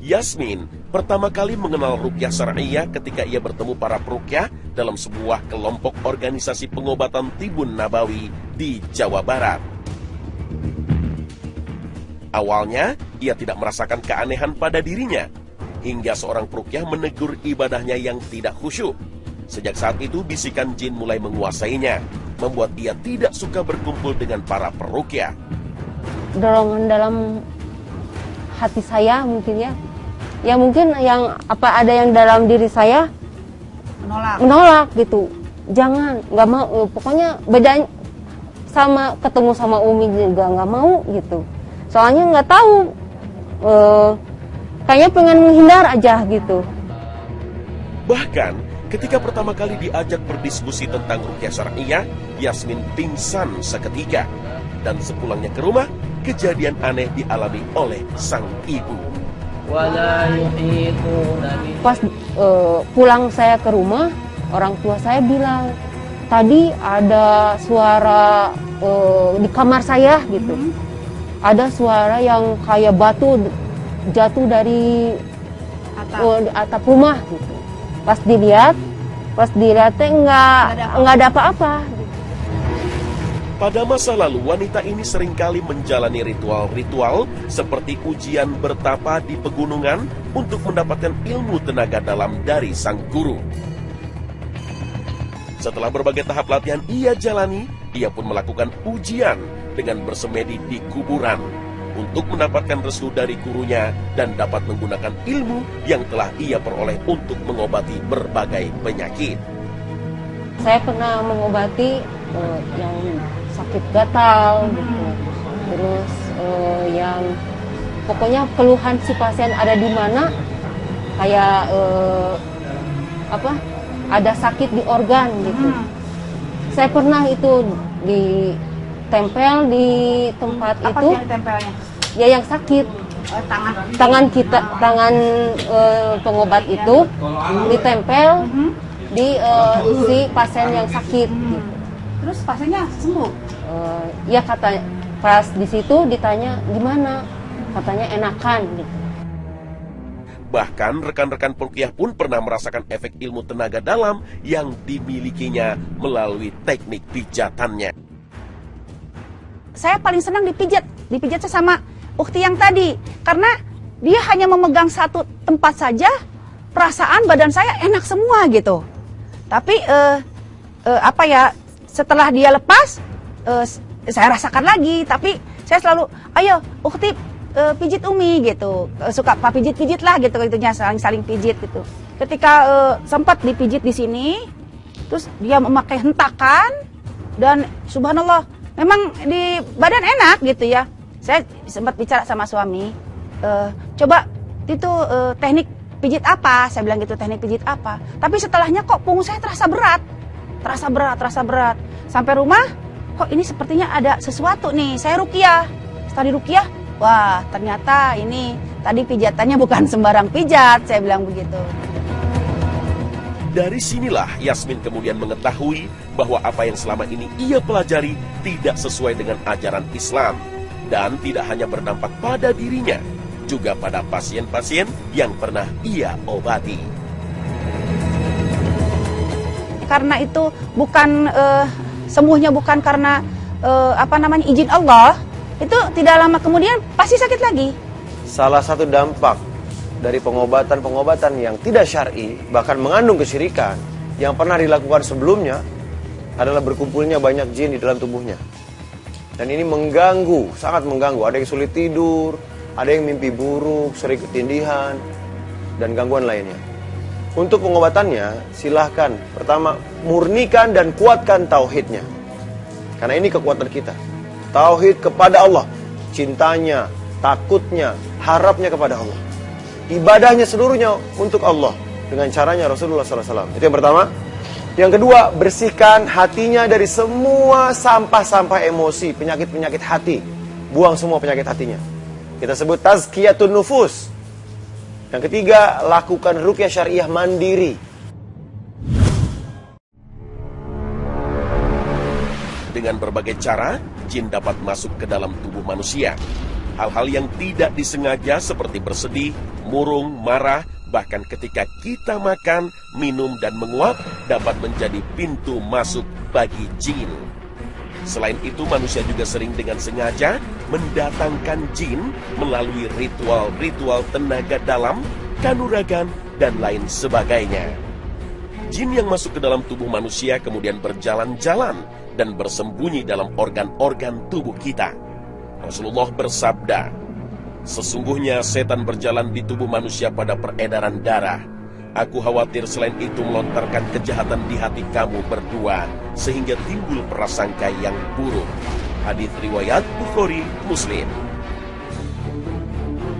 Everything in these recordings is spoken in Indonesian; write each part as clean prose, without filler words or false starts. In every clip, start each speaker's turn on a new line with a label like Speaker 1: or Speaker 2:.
Speaker 1: Yasmin pertama kali mengenal ruqyah syar'iyyah ketika ia bertemu para peruqyah dalam sebuah kelompok organisasi pengobatan Tibun Nabawi di Jawa Barat. Awalnya, ia tidak merasakan keanehan pada dirinya, hingga seorang peruqyah menegur ibadahnya yang tidak khusyuk. Sejak saat itu, bisikan jin mulai menguasainya, membuat ia tidak suka berkumpul dengan para peruqyah.
Speaker 2: Dorongan dalam hati saya mungkin ya. Ya mungkin ada yang dalam diri saya menolak gitu. Jangan, nggak mau. Pokoknya beda sama ketemu sama Umi juga nggak mau gitu. Soalnya nggak tahu, kayaknya pengen menghindar aja gitu.
Speaker 1: Bahkan ketika pertama kali diajak berdiskusi tentang ruqyah syar'iyyah, Yasmin pingsan seketika. Dan sepulangnya ke rumah, kejadian aneh dialami oleh sang ibu.
Speaker 2: Pas pulang saya ke rumah, orang tua saya bilang, tadi ada suara di kamar saya gitu. Ada suara yang kayak batu jatuh dari atap rumah gitu. Pas dilihat nggak ada apa-apa.
Speaker 1: Pada masa lalu, wanita ini seringkali menjalani ritual-ritual seperti ujian bertapa di pegunungan untuk mendapatkan ilmu tenaga dalam dari sang guru. Setelah berbagai tahap latihan ia jalani, ia pun melakukan ujian dengan bersemedi di kuburan untuk mendapatkan restu dari gurunya dan dapat menggunakan ilmu yang telah ia peroleh untuk mengobati berbagai penyakit.
Speaker 2: Saya pernah mengobati yang sakit gatal gitu. Terus yang pokoknya keluhan si pasien ada di mana, kayak ada sakit di organ gitu. Saya pernah itu ditempel di tempat
Speaker 3: apa
Speaker 2: itu.
Speaker 3: Apa tempelnya?
Speaker 2: Ya yang sakit. Tangan pengobat itu ditempel di si pasien yang sakit gitu.
Speaker 3: Terus pasiennya sembuh?
Speaker 2: Ya katanya, pas di situ ditanya gimana, katanya enakan gitu.
Speaker 1: Bahkan rekan-rekan peruqyah pun pernah merasakan efek ilmu tenaga dalam yang dimilikinya melalui teknik pijatannya.
Speaker 3: Saya paling senang dipijat sama ukhti yang tadi, karena dia hanya memegang satu tempat saja, perasaan badan saya enak semua gitu. Tapi setelah dia lepas, saya rasakan lagi, tapi saya selalu, ayo ukhti pijit Umi gitu, suka Pak pijit-pijit lah gitu, gitunya saling pijit gitu. Ketika sempat dipijit di sini, terus dia memakai hentakan dan subhanallah, memang di badan enak gitu ya. Saya sempat bicara sama suami, coba itu teknik pijit apa? Saya bilang gitu, teknik pijit apa? Tapi setelahnya kok punggung saya terasa berat. Sampai rumah, kok ini sepertinya ada sesuatu nih. Saya ruqyah. Setelah diruqyah, wah ternyata ini tadi pijatannya bukan sembarang pijat. Saya bilang begitu.
Speaker 1: Dari sinilah Yasmin kemudian mengetahui bahwa apa yang selama ini ia pelajari tidak sesuai dengan ajaran Islam. Dan tidak hanya berdampak pada dirinya, juga pada pasien-pasien yang pernah ia obati.
Speaker 3: Karena itu bukan sembuhnya bukan karena izin Allah, itu tidak lama kemudian pasti sakit lagi.
Speaker 4: Salah satu dampak dari pengobatan yang tidak syar'i, bahkan mengandung kesyirikan, yang pernah dilakukan sebelumnya adalah berkumpulnya banyak jin di dalam tubuhnya. Dan ini mengganggu, sangat mengganggu. Ada yang sulit tidur, ada yang mimpi buruk, sering ketindihan, dan gangguan lainnya. Untuk pengobatannya, silahkan pertama murnikan dan kuatkan tauhidnya. Karena ini kekuatan kita. Tauhid kepada Allah, cintanya, takutnya, harapnya kepada Allah. Ibadahnya seluruhnya untuk Allah dengan caranya Rasulullah SAW. Itu yang pertama. Yang kedua, bersihkan hatinya dari semua sampah-sampah emosi, penyakit-penyakit hati. Buang semua penyakit hatinya. Kita sebut tazkiyatun nufus. Yang ketiga, lakukan ruqyah syariah mandiri.
Speaker 1: Dengan berbagai cara, jin dapat masuk ke dalam tubuh manusia. Hal-hal yang tidak disengaja seperti bersedih, murung, marah, bahkan ketika kita makan, minum, dan menguap dapat menjadi pintu masuk bagi jin. Selain itu, manusia juga sering dengan sengaja mendatangkan jin melalui ritual-ritual tenaga dalam, kanuragan, dan lain sebagainya. Jin yang masuk ke dalam tubuh manusia kemudian berjalan-jalan dan bersembunyi dalam organ-organ tubuh kita. Rasulullah bersabda, "Sesungguhnya setan berjalan di tubuh manusia pada peredaran darah. Aku khawatir selain itu melontarkan kejahatan di hati kamu berdua, sehingga timbul prasangka yang buruk." Hadis riwayat Bukhari, Muslim.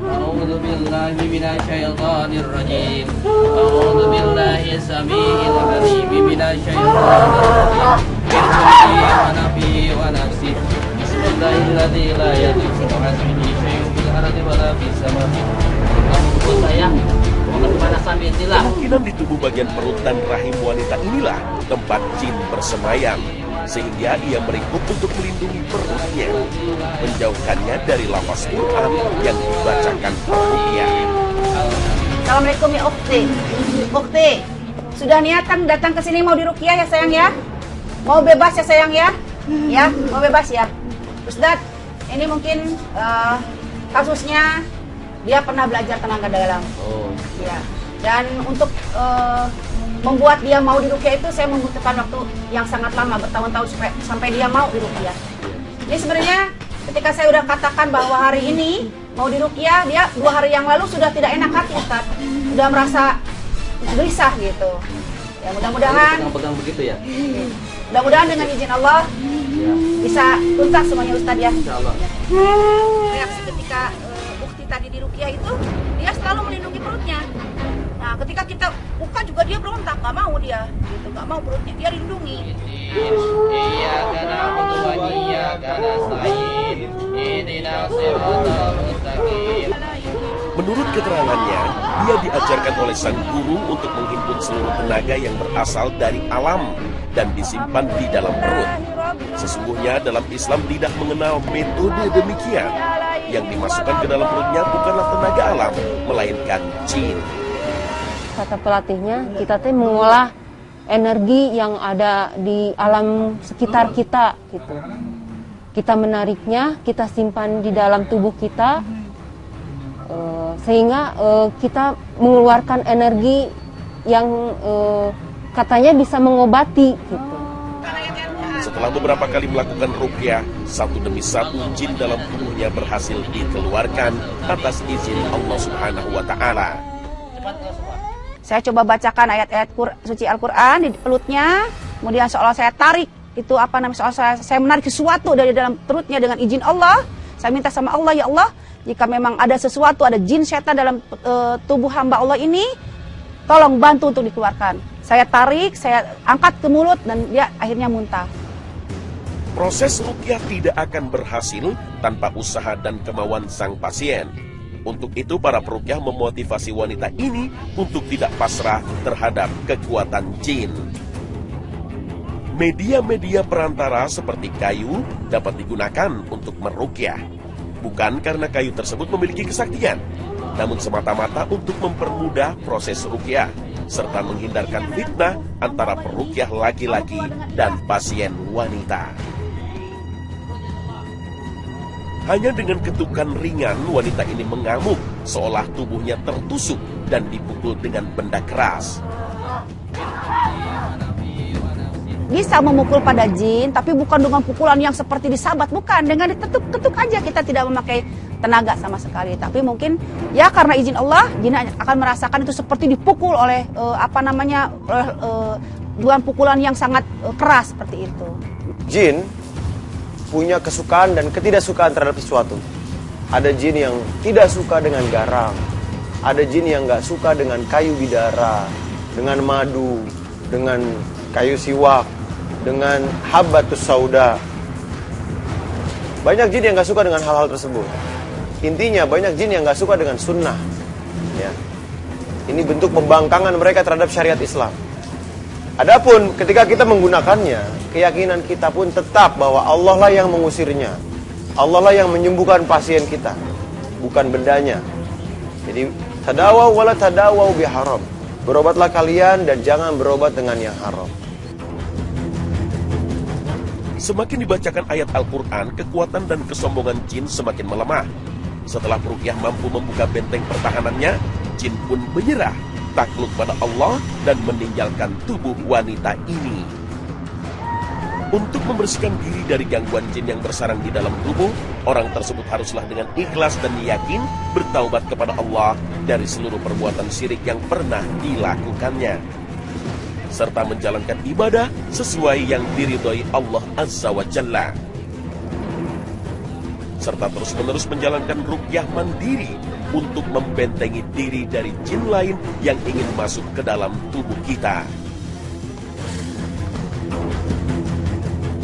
Speaker 5: أعوذ بالله من الشيطان الرجيم أعوذ بالله السميع العليم من الشيطان الرجيم من همزه ونفخه ونفسه بسم الله الذي لا يضر مع اسمه شيء في الأرض ولا في السماء. Kamu saya mau ke mana sambil tilah?
Speaker 1: Kemungkinan di tubuh bagian perut dan rahim wanita inilah tempat jin bersemayam, sehingga ia meringkuk untuk melindungi perutnya, menjauhkannya dari lafaz Quran yang dibacakan peruqyah.
Speaker 3: Assalamualaikum ya Ukti. Ukti, sudah niatan datang ke sini mau diruqyah ya sayang ya? Mau bebas ya sayang ya? Ya, mau bebas ya. Ustadz, ini mungkin kasusnya dia pernah belajar tenaga dalam.
Speaker 5: Oh.
Speaker 3: Ya. Dan untuk membuat dia mau diruqyah itu saya membutuhkan waktu yang sangat lama, bertahun-tahun sampai dia mau diruqyah. Ini sebenarnya ketika saya udah katakan bahwa hari ini mau diruqyah, dia 2 hari yang lalu sudah tidak enak hati Ustaz. Sudah merasa gelisah gitu. Ya mudah-mudahan
Speaker 5: Pegang begitu ya?
Speaker 3: Mudah-mudahan dengan izin Allah bisa tuntas semuanya Ustaz ya.
Speaker 5: Insyaallah.
Speaker 3: Reaksi ketika Ukti tadi diruqyah itu dia selalu melindungi perutnya. Nah, ketika kita buka juga dia berontak, nggak mau dia, gitu, nggak mau perutnya, dia lindungi.
Speaker 5: Iya karena aku iya karena selain ini siratal mustaqim.
Speaker 1: Menurut keterangannya, dia diajarkan oleh sang guru untuk menghimpun seluruh tenaga yang berasal dari alam dan disimpan di dalam perut. Sesungguhnya dalam Islam tidak mengenal metode demikian. Yang dimasukkan ke dalam perutnya bukanlah tenaga alam, melainkan jin.
Speaker 2: Kata pelatihnya, kita teh mengolah energi yang ada di alam sekitar kita gitu. Kita menariknya, kita simpan di dalam tubuh kita, sehingga kita mengeluarkan energi yang katanya bisa mengobati gitu.
Speaker 1: Setelah beberapa kali melakukan ruqyah, satu demi satu jin dalam tubuhnya berhasil dikeluarkan atas izin Allah Subhanahu wa Ta'ala.
Speaker 3: Saya coba bacakan ayat-ayat suci Al-Quran di perutnya, kemudian seolah saya tarik itu seolah saya menarik sesuatu dari dalam perutnya dengan izin Allah. Saya minta sama Allah, ya Allah, jika memang ada sesuatu, ada jin setan dalam tubuh hamba Allah ini, tolong bantu untuk dikeluarkan. Saya tarik, saya angkat ke mulut dan dia akhirnya muntah.
Speaker 1: Proses ruqyah tidak akan berhasil tanpa usaha dan kemauan sang pasien. Untuk itu para peruqyah memotivasi wanita ini untuk tidak pasrah terhadap kekuatan jin. Media-media perantara seperti kayu dapat digunakan untuk meruqyah. Bukan karena kayu tersebut memiliki kesaktian, namun semata-mata untuk mempermudah proses ruqyah serta menghindarkan fitnah antara peruqyah laki-laki dan pasien wanita. Hanya dengan ketukan ringan, wanita ini mengamuk seolah tubuhnya tertusuk dan dipukul dengan benda keras.
Speaker 3: Bisa memukul pada jin, tapi bukan dengan pukulan yang seperti disabat, bukan. Dengan diketuk-ketuk aja, kita tidak memakai tenaga sama sekali. Tapi mungkin ya karena izin Allah, jin akan merasakan itu seperti dipukul oleh dengan pukulan yang sangat keras seperti itu.
Speaker 4: Jin punya kesukaan dan ketidaksukaan terhadap sesuatu. Ada jin yang tidak suka dengan garam, ada jin yang nggak suka dengan kayu bidara, dengan madu, dengan kayu siwak, dengan habbatus sauda. Banyak jin yang nggak suka dengan hal-hal tersebut. Intinya banyak jin yang nggak suka dengan sunnah. Ya. Ini bentuk pembangkangan mereka terhadap syariat Islam. Adapun ketika kita menggunakannya, keyakinan kita pun tetap bahwa Allah lah yang mengusirnya. Allah lah yang menyembuhkan pasien kita, bukan bendanya. Jadi tadawaw wala tadawaw biharam. Berobatlah kalian dan jangan berobat dengan yang haram.
Speaker 1: Semakin dibacakan ayat Al-Quran, kekuatan dan kesombongan jin semakin melemah. Setelah Ruqyah mampu membuka benteng pertahanannya, jin pun menyerah, takluk pada Allah dan meninggalkan tubuh wanita ini. Untuk membersihkan diri dari gangguan jin yang bersarang di dalam tubuh, orang tersebut haruslah dengan ikhlas dan yakin bertaubat kepada Allah dari seluruh perbuatan syirik yang pernah dilakukannya, serta menjalankan ibadah sesuai yang diridhoi Allah Azza wa Jalla, serta terus-menerus menjalankan ruqyah mandiri untuk membentengi diri dari jin lain yang ingin masuk ke dalam tubuh kita.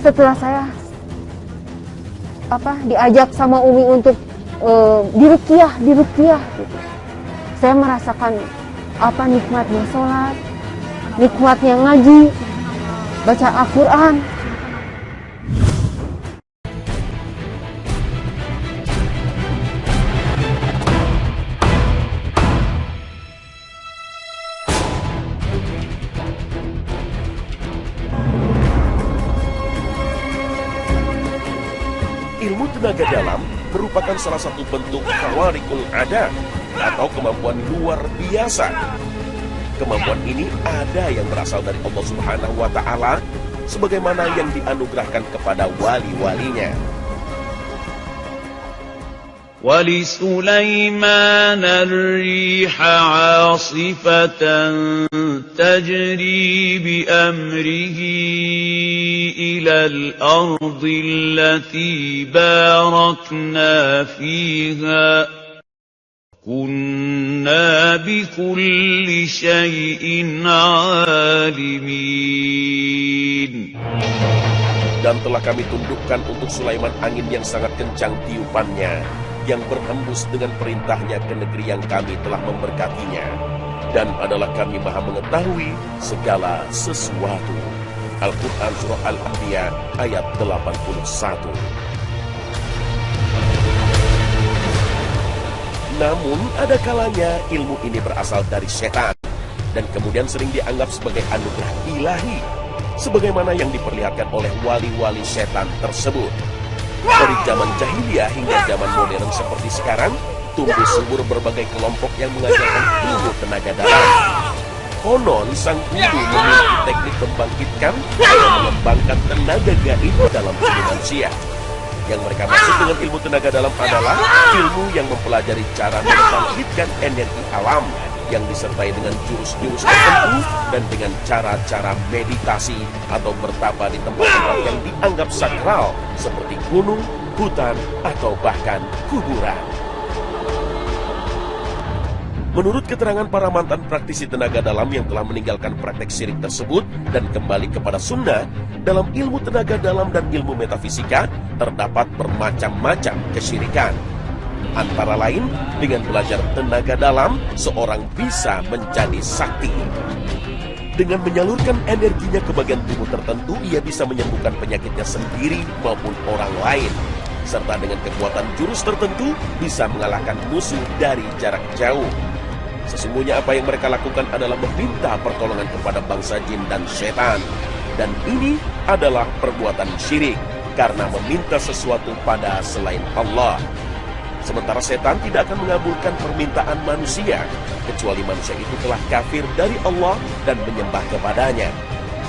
Speaker 2: Setelah saya diajak sama Umi untuk diruqyah gitu. Saya merasakan nikmatnya sholat, nikmatnya ngaji, baca Al-Quran.
Speaker 1: Ilmu tenaga dalam merupakan salah satu bentuk khawarikul ada atau kemampuan luar biasa. Kemampuan ini ada yang berasal dari Allah Subhanahu wa Ta'ala, sebagaimana yang dianugerahkan kepada wali-walinya.
Speaker 6: وَلِسُلَيْمَانَ الرِّيحَ عَاصِفَةً تَجْرِي بِأَمْرِهِ إِلَى الْأَرْضِ الَّتِي بَارَكْنَا فِيهَا كُنَّا بِكُلِّ شَيْءٍ عَالِمِينَ.
Speaker 1: Dan telah kami tundukkan untuk Sulaiman angin yang sangat kencang tiupannya, yang berhembus dengan perintahnya ke negeri yang kami telah memberkatinya. Dan adalah kami maha mengetahui segala sesuatu. Al-Quran Surah Al-Anbiya ayat 81. Namun ada kalanya ilmu ini berasal dari setan dan kemudian sering dianggap sebagai anugerah ilahi, sebagaimana yang diperlihatkan oleh wali-wali setan tersebut. Dari zaman jahiliyah hingga zaman modern seperti sekarang, tumbuh subur berbagai kelompok yang mengajarkan ilmu tenaga dalam. Konon sang guru memiliki teknik membangkitkan atau mengembangkan tenaga gaib dalam tubuh manusia. Yang mereka maksud dengan ilmu tenaga dalam adalah ilmu yang mempelajari cara membangkitkan energi alam yang disertai dengan jurus-jurus tertentu dan dengan cara-cara meditasi atau bertapa di tempat-tempat yang dianggap sakral seperti gunung, hutan, atau bahkan kuburan. Menurut keterangan para mantan praktisi tenaga dalam yang telah meninggalkan praktek syirik tersebut dan kembali kepada sunnah, dalam ilmu tenaga dalam dan ilmu metafisika terdapat bermacam-macam kesyirikan. Antara lain, dengan belajar tenaga dalam, seorang bisa menjadi sakti. Dengan menyalurkan energinya ke bagian tubuh tertentu, ia bisa menyembuhkan penyakitnya sendiri maupun orang lain. Serta dengan kekuatan jurus tertentu, bisa mengalahkan musuh dari jarak jauh. Sesungguhnya apa yang mereka lakukan adalah meminta pertolongan kepada bangsa jin dan setan. Dan ini adalah perbuatan syirik, karena meminta sesuatu pada selain Allah. Sementara setan tidak akan mengabulkan permintaan manusia, kecuali manusia itu telah kafir dari Allah dan menyembah kepadanya.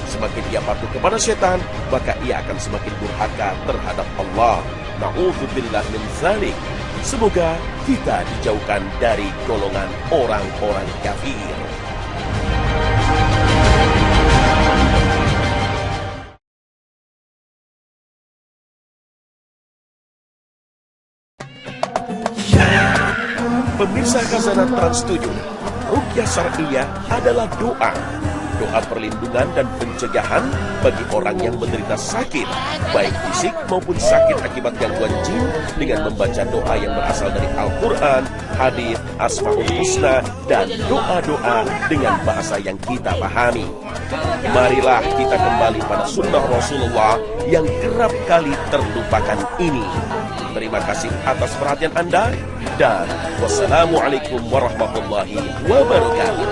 Speaker 1: Semakin ia patuh kepada setan, maka ia akan semakin durhaka terhadap Allah. Na'udzubillah min dzalik. Semoga kita dijauhkan dari golongan orang-orang kafir. Pemirsa Khazanah Trans 7, ruqyah syar'iyyah adalah doa. Doa perlindungan dan pencegahan bagi orang yang menderita sakit, baik fisik maupun sakit akibat gangguan jin, dengan membaca doa yang berasal dari Al-Quran, hadis, Asmaul Husna, dan doa-doa dengan bahasa yang kita pahami. Marilah kita kembali pada sunnah Rasulullah yang kerap kali terlupakan ini. Terima kasih atas perhatian Anda dan wassalamualaikum warahmatullahi wabarakatuh.